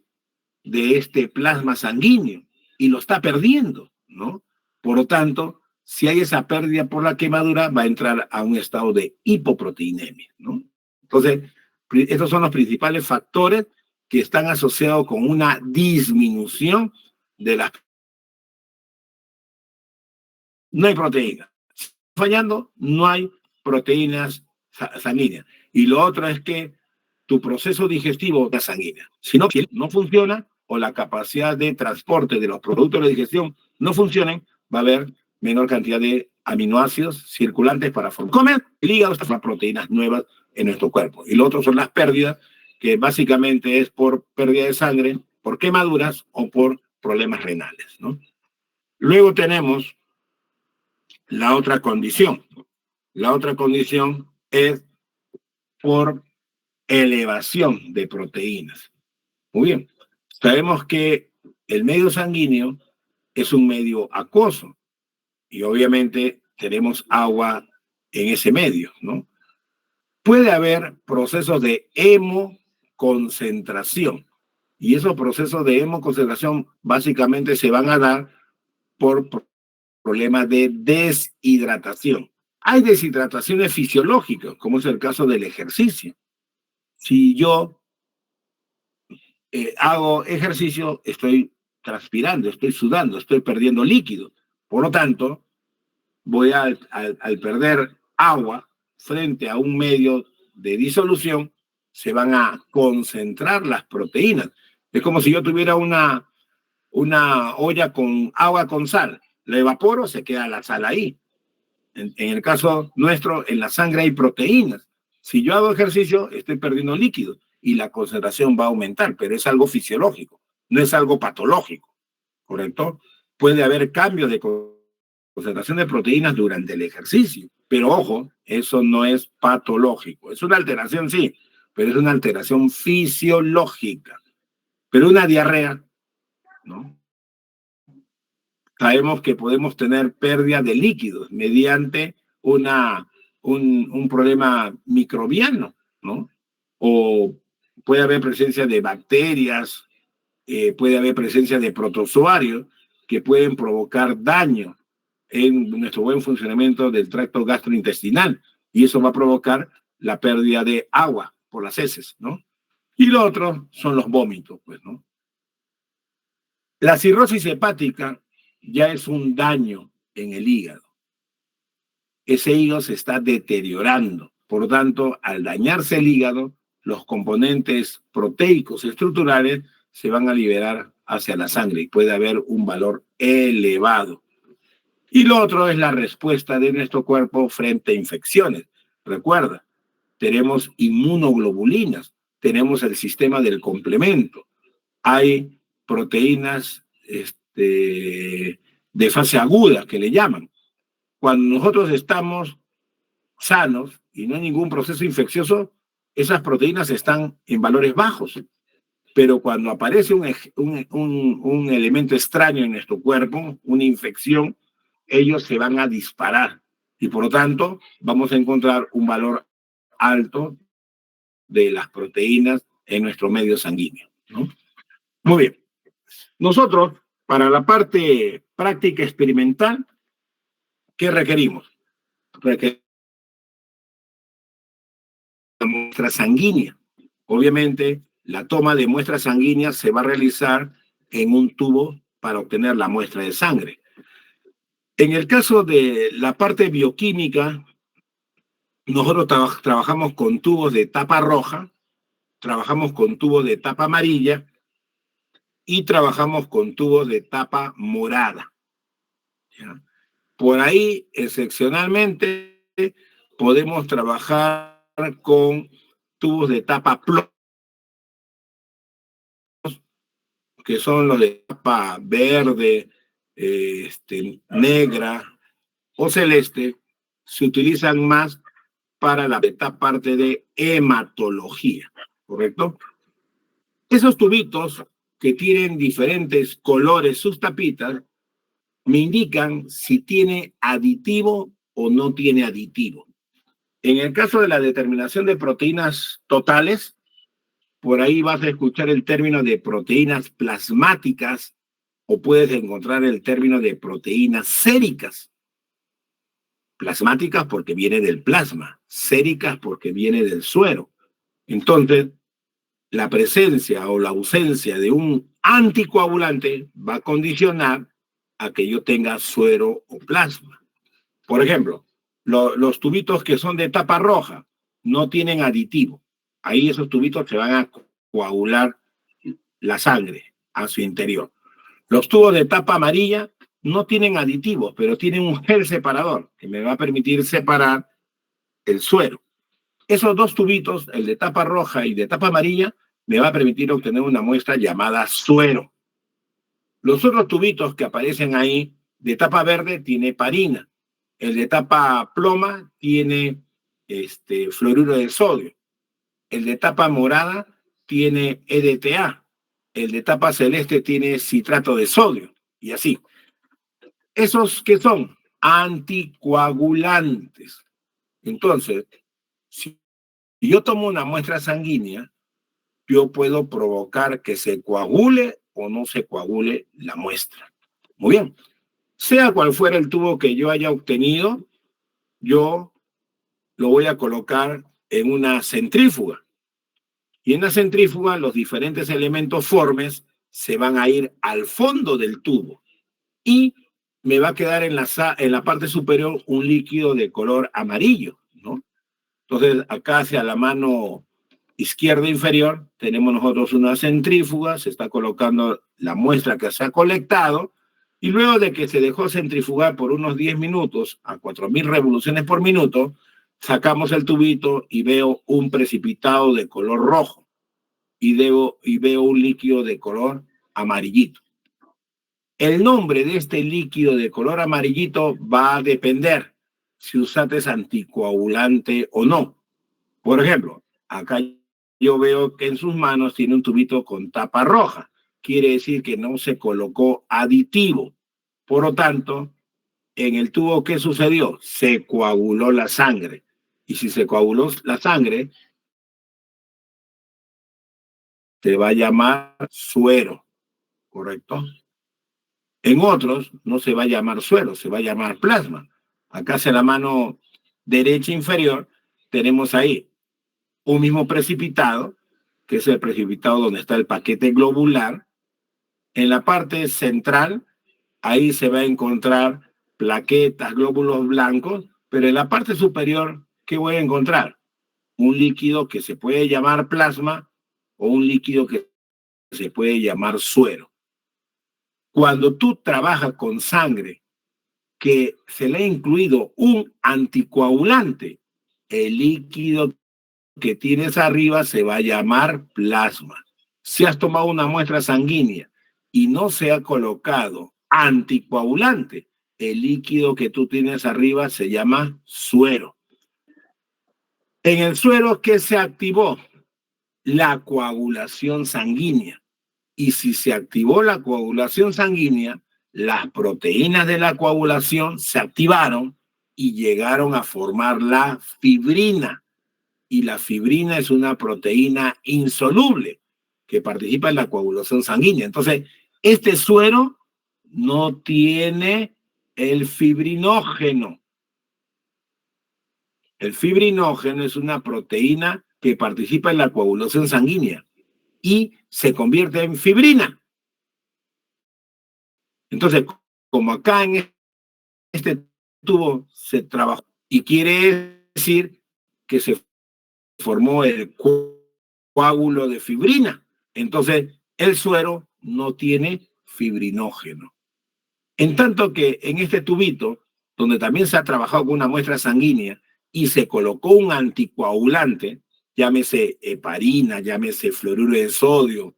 de este plasma sanguíneo. y lo está perdiendo, ¿no? Por lo tanto, si hay esa pérdida por la quemadura, va a entrar a un estado de hipoproteinemia, ¿no? Entonces, estos son los principales factores que están asociados con una disminución de las... No hay proteína. Fallando, no hay proteínas sanguíneas. Y lo otro es que tu proceso digestivo es sanguínea. Si no funciona o la capacidad de transporte de los productos de digestión no funcionan, va a haber menor cantidad de aminoácidos circulantes para formar. Comer el hígado estas proteínas nuevas en nuestro cuerpo. Y lo otro son las pérdidas, que básicamente es por pérdida de sangre, por quemaduras o por problemas renales, ¿no? Luego tenemos la otra condición. La otra condición es por elevación de proteínas. Muy bien. Sabemos que el medio sanguíneo es un medio acuoso y obviamente tenemos agua en ese medio, ¿no? Puede haber procesos de hemoconcentración y esos procesos de hemoconcentración básicamente se van a dar por problemas de deshidratación. Hay deshidrataciones fisiológicas, como es el caso del ejercicio. Si yo hago ejercicio, estoy transpirando, estoy sudando, estoy perdiendo líquido. Por lo tanto, voy al perder agua frente a un medio de disolución, se van a concentrar las proteínas. Es como si yo tuviera una olla con agua con sal. La evaporo, se queda la sal ahí. En el caso nuestro, en la sangre hay proteínas. Si yo hago ejercicio, estoy perdiendo líquido y la concentración va a aumentar, pero es algo fisiológico, no es algo patológico, ¿correcto? Puede haber cambio de concentración de proteínas durante el ejercicio, pero ojo, eso no es patológico. Es una alteración, sí, pero es una alteración fisiológica. Pero una diarrea, ¿no? Sabemos que podemos tener pérdida de líquidos mediante un problema microbiano, ¿no? O puede haber presencia de bacterias, puede haber presencia de protozoarios que pueden provocar daño en nuestro buen funcionamiento del tracto gastrointestinal y eso va a provocar la pérdida de agua por las heces, ¿no? Y lo otro son los vómitos, pues, ¿no? La cirrosis hepática ya es un daño en el hígado. Ese hígado se está deteriorando. Por lo tanto, al dañarse el hígado, los componentes proteicos estructurales se van a liberar hacia la sangre y puede haber un valor elevado. Y lo otro es la respuesta de nuestro cuerpo frente a infecciones. Recuerda, tenemos inmunoglobulinas, tenemos el sistema del complemento, hay proteínas de fase aguda que le llaman. Cuando nosotros estamos sanos y no hay ningún proceso infeccioso, esas proteínas están en valores bajos. Pero cuando aparece un elemento extraño en nuestro cuerpo, una infección, ellos se van a disparar. Y por lo tanto, vamos a encontrar un valor alto de las proteínas en nuestro medio sanguíneo, ¿no? Muy bien. Nosotros, para la parte práctica experimental, ¿qué requerimos? Requerimos muestra sanguínea. Obviamente, la toma de muestra sanguínea se va a realizar en un tubo para obtener la muestra de sangre. En el caso de la parte bioquímica, nosotros trabajamos con tubos de tapa roja, trabajamos con tubos de tapa amarilla y trabajamos con tubos de tapa morada, ¿ya? Por ahí, excepcionalmente, podemos trabajar con tubos de tapa plomo, que son los de tapa verde, negra o celeste, se utilizan más para la parte de hematología, ¿correcto? Esos tubitos que tienen diferentes colores, sus tapitas, me indican si tiene aditivo o no tiene aditivo. En el caso de la determinación de proteínas totales, por ahí vas a escuchar el término de proteínas plasmáticas o puedes encontrar el término de proteínas séricas. Plasmáticas porque viene del plasma, séricas porque viene del suero. Entonces, la presencia o la ausencia de un anticoagulante va a condicionar a que yo tenga suero o plasma. Por ejemplo, los tubitos que son de tapa roja no tienen aditivo. Ahí esos tubitos se van a coagular la sangre a su interior. Los tubos de tapa amarilla no tienen aditivos, pero tienen un gel separador que me va a permitir separar el suero. Esos dos tubitos, el de tapa roja y de tapa amarilla, me va a permitir obtener una muestra llamada suero. Los otros tubitos que aparecen ahí, de tapa verde, tiene heparina. El de tapa ploma tiene fluoruro de sodio. El de tapa morada tiene EDTA. El de tapa celeste tiene citrato de sodio. Y así. ¿Esos qué son? Anticoagulantes. Entonces, si yo tomo una muestra sanguínea, yo puedo provocar que se coagule o no se coagule la muestra. Muy bien. Sea cual fuera el tubo que yo haya obtenido, yo lo voy a colocar en una centrífuga. Y en la centrífuga los diferentes elementos formes se van a ir al fondo del tubo. Y me va a quedar en la parte superior un líquido de color amarillo, ¿no? Entonces, acá hacia la mano izquierda inferior tenemos nosotros una centrífuga, se está colocando la muestra que se ha colectado, y luego de que se dejó centrifugar por unos 10 minutos a 4.000 revoluciones por minuto, sacamos el tubito y veo un precipitado de color rojo y veo un líquido de color amarillito. El nombre de este líquido de color amarillito va a depender si usaste anticoagulante o no. Por ejemplo, acá yo veo que en sus manos tiene un tubito con tapa roja. Quiere decir que no se colocó aditivo. Por lo tanto, en el tubo, ¿qué sucedió? Se coaguló la sangre. Y si se coaguló la sangre, se va a llamar suero, ¿correcto? En otros no se va a llamar suero, se va a llamar plasma. Acá hacia la mano derecha inferior tenemos ahí un mismo precipitado, que es el precipitado donde está el paquete globular. En la parte central, ahí se va a encontrar plaquetas, glóbulos blancos, pero en la parte superior, ¿qué voy a encontrar? Un líquido que se puede llamar plasma o un líquido que se puede llamar suero. Cuando tú trabajas con sangre que se le ha incluido un anticoagulante, el líquido que tienes arriba se va a llamar plasma. Si has tomado una muestra sanguínea y no se ha colocado anticoagulante, el líquido que tú tienes arriba se llama suero. En el suero, ¿qué se activó? La coagulación sanguínea. Y si se activó la coagulación sanguínea, las proteínas de la coagulación se activaron y llegaron a formar la fibrina. Y la fibrina es una proteína insoluble que participa en la coagulación sanguínea. Entonces, este suero no tiene el fibrinógeno. El fibrinógeno es una proteína que participa en la coagulación sanguínea y se convierte en fibrina. Entonces, como acá en este tubo se trabajó y quiere decir que se formó el coágulo de fibrina, entonces el suero no tiene fibrinógeno. En tanto que en este tubito, donde también se ha trabajado con una muestra sanguínea y se colocó un anticoagulante, llámese heparina, llámese fluoruro de sodio,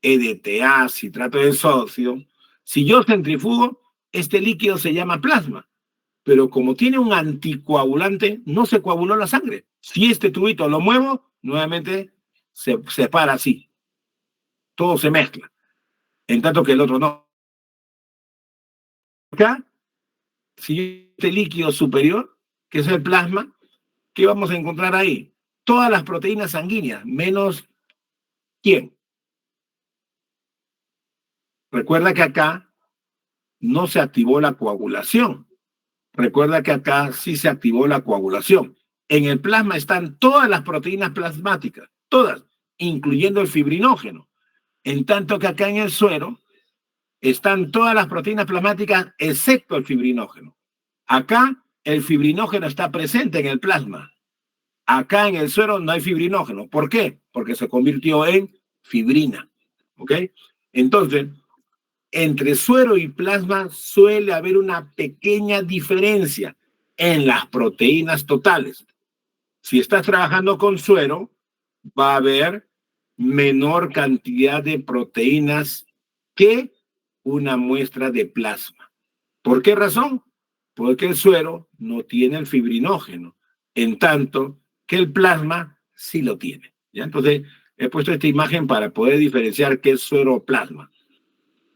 EDTA, citrato de sodio, si yo centrifugo, este líquido se llama plasma, pero como tiene un anticoagulante, no se coaguló la sangre. Si este tubito lo muevo, nuevamente se separa así. Todo se mezcla. En tanto que el otro no. Acá, si este líquido superior, que es el plasma, ¿qué vamos a encontrar ahí? Todas las proteínas sanguíneas, menos ¿quién? Recuerda que acá no se activó la coagulación. Recuerda que acá sí se activó la coagulación. En el plasma están todas las proteínas plasmáticas, todas, incluyendo el fibrinógeno. En tanto que acá en el suero están todas las proteínas plasmáticas excepto el fibrinógeno. Acá el fibrinógeno está presente en el plasma. Acá en el suero no hay fibrinógeno. ¿Por qué? Porque se convirtió en fibrina. ¿Ok? Entonces, entre suero y plasma suele haber una pequeña diferencia en las proteínas totales. Si estás trabajando con suero, va a haber menor cantidad de proteínas que una muestra de plasma. ¿Por qué razón? Porque el suero no tiene el fibrinógeno, en tanto que el plasma sí lo tiene. ¿Ya? Entonces, he puesto esta imagen para poder diferenciar qué es suero o plasma.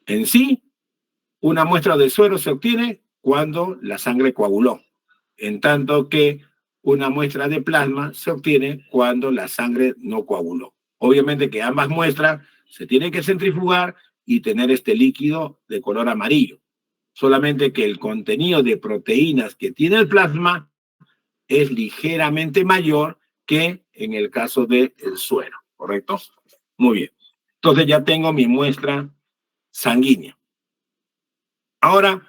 En sí, una muestra de suero se obtiene cuando la sangre coaguló, en tanto que una muestra de plasma se obtiene cuando la sangre no coaguló. Obviamente que ambas muestras se tienen que centrifugar y tener este líquido de color amarillo. Solamente que el contenido de proteínas que tiene el plasma es ligeramente mayor que en el caso del suero, ¿correcto? Muy bien. Entonces ya tengo mi muestra sanguínea. Ahora,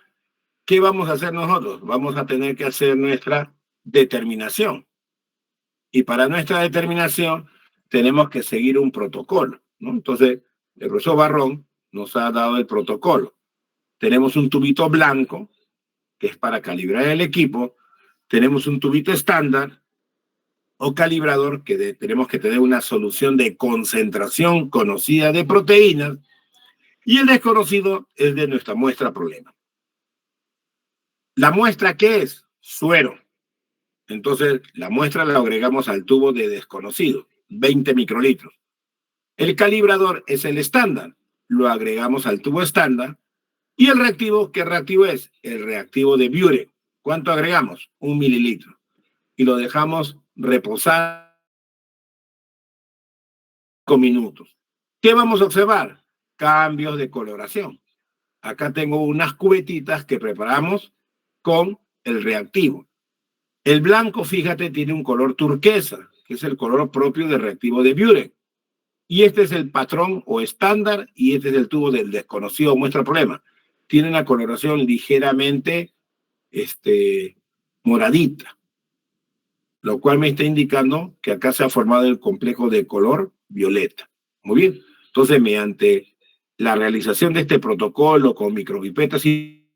¿qué vamos a hacer nosotros? Vamos a tener que hacer nuestra determinación. Y para nuestra determinación tenemos que seguir un protocolo, ¿no? Entonces, el profesor Barrón nos ha dado el protocolo. Tenemos un tubito blanco, que es para calibrar el equipo. Tenemos un tubito estándar o calibrador, que tenemos que tener una solución de concentración conocida de proteínas. Y el desconocido es de nuestra muestra problema. ¿La muestra qué es? Suero. Entonces, la muestra la agregamos al tubo de desconocido, 20 microlitros. El calibrador es el estándar, lo agregamos al tubo estándar. Y el reactivo, ¿qué reactivo es? El reactivo de Buren. ¿Cuánto agregamos? 1 mililitro. Y lo dejamos reposar 5 minutos. ¿Qué vamos a observar? Cambios de coloración. Acá tengo unas cubetitas que preparamos con el reactivo. El blanco, fíjate, tiene un color turquesa, que es el color propio del reactivo de Buren. Y este es el patrón o estándar, y este es el tubo del desconocido muestra problema. Tiene una coloración ligeramente moradita, lo cual me está indicando que acá se ha formado el complejo de color violeta. Muy bien. Entonces, mediante la realización de este protocolo con micropipetas y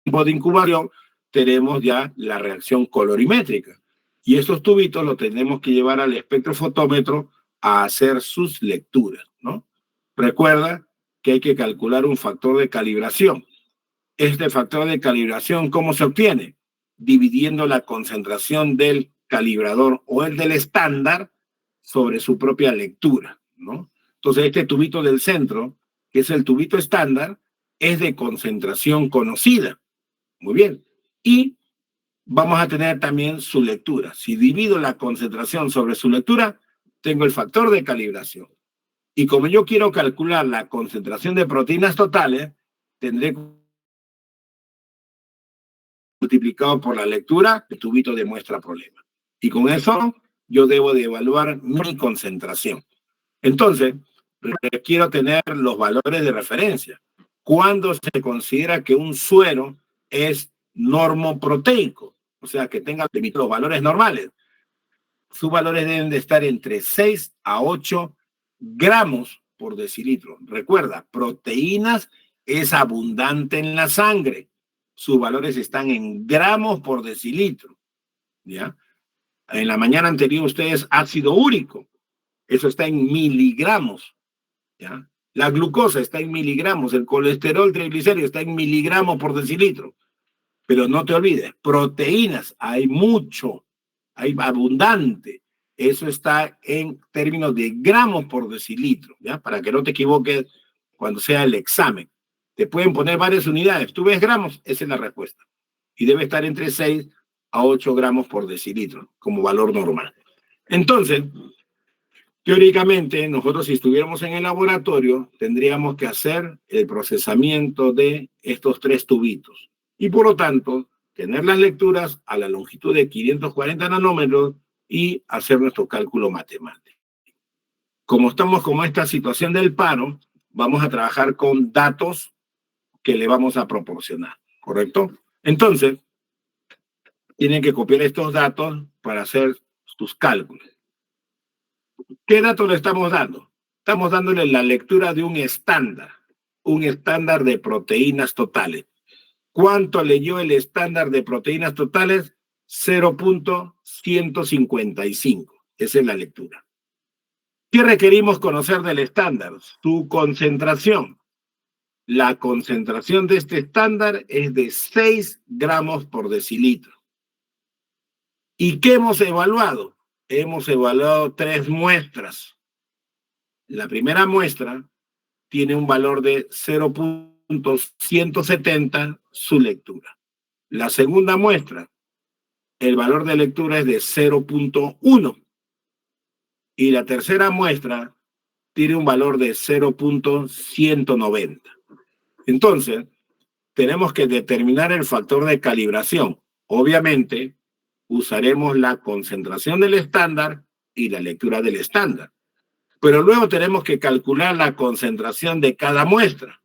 tiempo de incubación, tenemos ya la reacción colorimétrica. Y estos tubitos los tenemos que llevar al espectrofotómetro a hacer sus lecturas, ¿no? Recuerda que hay que calcular un factor de calibración. Este factor de calibración, ¿cómo se obtiene? Dividiendo la concentración del calibrador o el del estándar sobre su propia lectura, ¿no? Entonces, este tubito del centro, que es el tubito estándar, es de concentración conocida. Muy bien. Y vamos a tener también su lectura. Si divido la concentración sobre su lectura, tengo el factor de calibración. Y como yo quiero calcular la concentración de proteínas totales, tendré multiplicado por la lectura el tubito de muestra problema. Y con eso yo debo de evaluar mi concentración. Entonces, quiero tener los valores de referencia. ¿Cuándo se considera que un suero es normoproteico? O sea, que tenga los valores normales. Sus valores deben de estar entre 6 a 8 gramos por decilitro. Recuerda, proteínas es abundante en la sangre. Sus valores están en gramos por decilitro. ¿Ya? En la mañana anterior ustedes ácido úrico. Eso está en miligramos. ¿Ya? La glucosa está en miligramos. El colesterol triglicérido está en miligramos por decilitro. Pero no te olvides, proteínas, hay mucho, hay abundante. Eso está en términos de gramos por decilitro, ¿ya? Para que no te equivoques cuando sea el examen. Te pueden poner varias unidades. Tú ves gramos, esa es la respuesta. Y debe estar entre 6 a 8 gramos por decilitro como valor normal. Entonces, Teóricamente, nosotros si estuviéramos en el laboratorio, tendríamos que hacer el procesamiento de estos 3 tubitos. Y por lo tanto, tener las lecturas a la longitud de 540 nanómetros y hacer nuestro cálculo matemático. Como estamos con esta situación del paro, vamos a trabajar con datos que le vamos a proporcionar, ¿correcto? Entonces, tienen que copiar estos datos para hacer sus cálculos. ¿Qué datos le estamos dando? Estamos dándole la lectura de un estándar de proteínas totales. ¿Cuánto leyó el estándar de proteínas totales? 0.155. Esa es la lectura. ¿Qué requerimos conocer del estándar? Su concentración. La concentración de este estándar es de 6 gramos por decilitro. ¿Y qué hemos evaluado? Hemos evaluado 3 muestras. La primera muestra tiene un valor de 0.170 su lectura. La segunda muestra, el valor de lectura es de 0.1. Y la tercera muestra tiene un valor de 0.190. Entonces, tenemos que determinar el factor de calibración. Obviamente, usaremos la concentración del estándar y la lectura del estándar. Pero luego tenemos que calcular la concentración de cada muestra.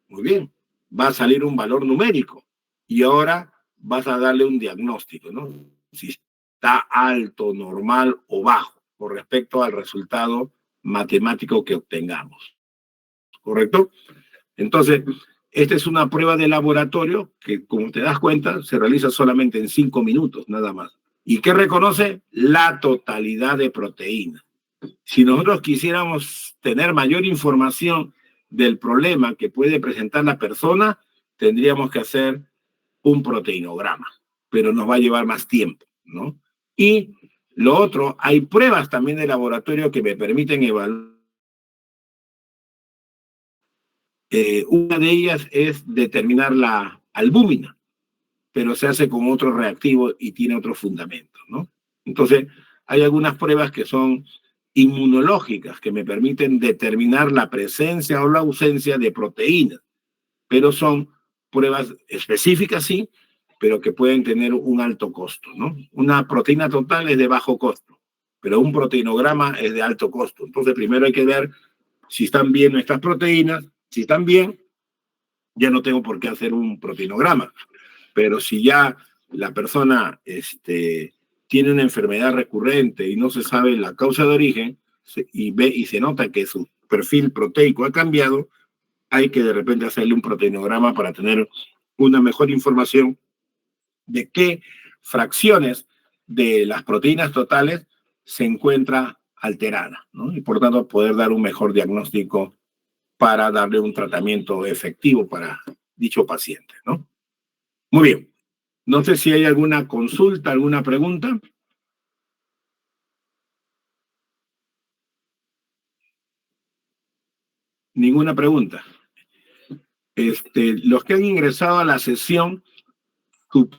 Muy bien, va a salir un valor numérico y ahora vas a darle un diagnóstico, ¿no? Si está alto, normal o bajo con respecto al resultado matemático que obtengamos. ¿Correcto? Entonces, esta es una prueba de laboratorio que, como te das cuenta, se realiza solamente en 5 minutos, nada más. ¿Y qué reconoce? La totalidad de proteína. Si nosotros quisiéramos tener mayor información del problema que puede presentar la persona, tendríamos que hacer un proteinograma, pero nos va a llevar más tiempo, ¿no? Y lo otro, hay pruebas también de laboratorio que me permiten evaluar. Una de ellas es determinar la albúmina, pero se hace con otro reactivo y tiene otro fundamento, ¿no? Entonces, hay algunas pruebas que son inmunológicas que me permiten determinar la presencia o la ausencia de proteínas, pero son pruebas específicas, sí, pero que pueden tener un alto costo, ¿no? Una proteína total es de bajo costo, pero un proteinograma es de alto costo. Entonces, primero hay que ver si están bien nuestras proteínas. Si están bien, ya no tengo por qué hacer un proteinograma. Pero si ya la persona tiene una enfermedad recurrente y no se sabe la causa de origen y se nota que su perfil proteico ha cambiado, hay que de repente hacerle un proteinograma para tener una mejor información de qué fracciones de las proteínas totales se encuentra alterada, ¿no? Y por tanto poder dar un mejor diagnóstico para darle un tratamiento efectivo para dicho paciente, ¿no? Muy bien. No sé si hay alguna consulta, alguna pregunta. Ninguna pregunta. Los que han ingresado a la sesión, su